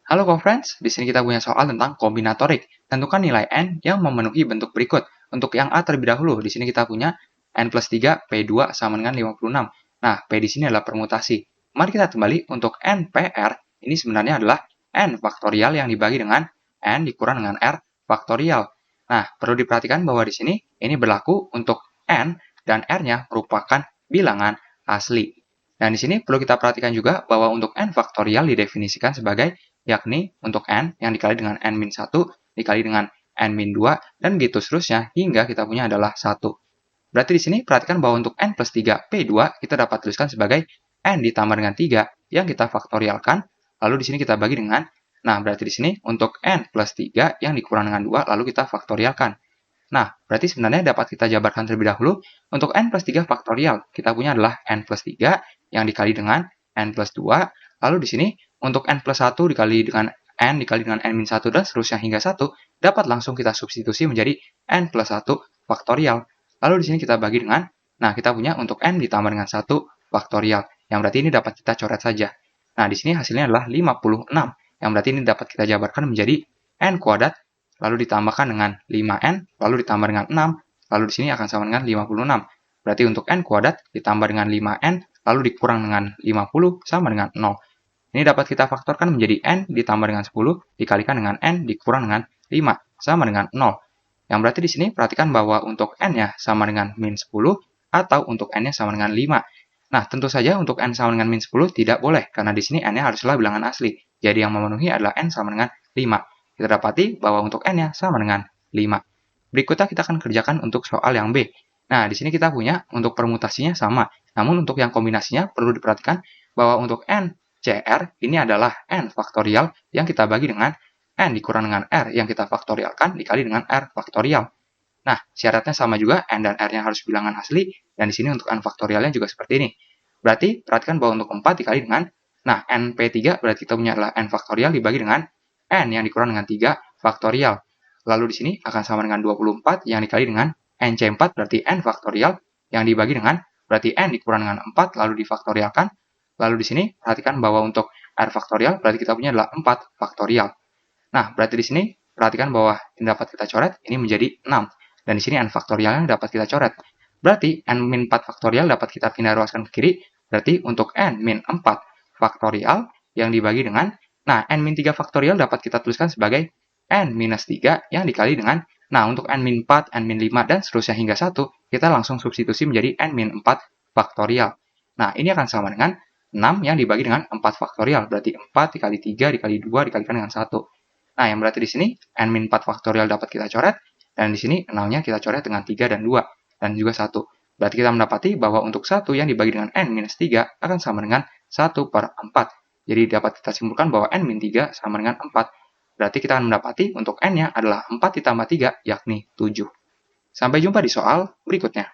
Halo co-friends, di sini kita punya soal tentang kombinatorik. Tentukan nilai n yang memenuhi bentuk berikut. Untuk yang A terlebih dahulu, di sini kita punya n plus 3 P2 sama dengan 56. Nah, P di sini adalah permutasi. Mari kita kembali untuk n PR, ini sebenarnya adalah n faktorial yang dibagi dengan n dikurang dengan r faktorial. Nah, perlu diperhatikan bahwa di sini ini berlaku untuk n dan r-nya merupakan bilangan asli. Dan di sini perlu kita perhatikan juga bahwa untuk n faktorial didefinisikan sebagai yakni untuk n yang dikali dengan n-1 dikali dengan n-2 dan gitu seterusnya hingga kita punya adalah 1. Berarti di sini perhatikan bahwa untuk n plus 3 P2 kita dapat tuliskan sebagai n ditambah dengan 3 yang kita faktorialkan, lalu di sini kita bagi dengan, nah berarti di sini untuk n plus 3 yang dikurang dengan 2 lalu kita faktorialkan. Nah, berarti sebenarnya dapat kita jabarkan terlebih dahulu untuk n plus 3 faktorial. Kita punya adalah n plus 3 yang dikali dengan n plus 2. Lalu di sini untuk n plus 1 dikali dengan n dikali dengan n-1 dan seterusnya hingga 1 dapat langsung kita substitusi menjadi n plus 1 faktorial. Lalu di sini kita bagi dengan, nah kita punya untuk n ditambah dengan 1 faktorial. Yang berarti ini dapat kita coret saja. Nah, di sini hasilnya adalah 56. Yang berarti ini dapat kita jabarkan menjadi n kuadrat lalu ditambahkan dengan 5n, lalu ditambah dengan 6, lalu di sini akan sama dengan 56. Berarti untuk n kuadrat ditambah dengan 5n, lalu dikurang dengan 50 sama dengan 0. Ini dapat kita faktorkan menjadi n ditambah dengan 10 dikalikan dengan n dikurang dengan 5 sama dengan 0. Yang berarti di sini perhatikan bahwa untuk n-nya sama dengan min 10 atau untuk n-nya sama dengan 5. Nah, tentu saja untuk n sama dengan min 10 tidak boleh karena di sini n-nya haruslah bilangan asli. Jadi yang memenuhi adalah n sama dengan 5. Kita dapati bahwa untuk n-nya sama dengan 5. Berikutnya kita akan kerjakan untuk soal yang B. Nah, di sini kita punya untuk permutasinya sama. Namun untuk yang kombinasinya perlu diperhatikan bahwa untuk n CR ini adalah n faktorial yang kita bagi dengan n dikurang dengan r yang kita faktorialkan dikali dengan r faktorial. Nah, syaratnya sama juga, n dan r-nya harus bilangan asli, dan di sini untuk n faktorialnya juga seperti ini. Berarti, perhatikan bahwa untuk 4 dikali dengan, nah, np3 berarti kita punya adalah n faktorial dibagi dengan n yang dikurang dengan 3 faktorial. Lalu di sini akan sama dengan 24 yang dikali dengan nc4 berarti n faktorial yang dibagi dengan berarti n dikurang dengan 4 lalu difaktorialkan. Lalu di sini perhatikan bahwa untuk r faktorial berarti kita punya adalah 4 faktorial. Nah, berarti di sini perhatikan bahwa ini dapat kita coret ini menjadi 6 dan di sini n faktorialnya dapat kita coret. Berarti n-4 faktorial dapat kita pindah ruaskan ke kiri. Berarti untuk n-4 faktorial yang dibagi dengan, nah, n-3 faktorial dapat kita tuliskan sebagai n-3 yang dikali dengan, nah, untuk n-4, n-5, dan seterusnya hingga 1, kita langsung substitusi menjadi n-4 faktorial. Nah, ini akan sama dengan 6 yang dibagi dengan 4 faktorial, berarti 4 dikali 3 dikali 2 dikalikan dengan 1. Nah, yang berarti di sini n-4 faktorial dapat kita coret, dan di sini 6-nya kita coret dengan 3 dan 2, dan juga 1. Berarti kita mendapati bahwa untuk 1 yang dibagi dengan n-3 akan sama dengan 1 per 4. Jadi dapat kita simpulkan bahwa n-3 sama dengan 4. Berarti kita akan mendapati untuk n-nya adalah 4 ditambah 3, yakni 7. Sampai jumpa di soal berikutnya.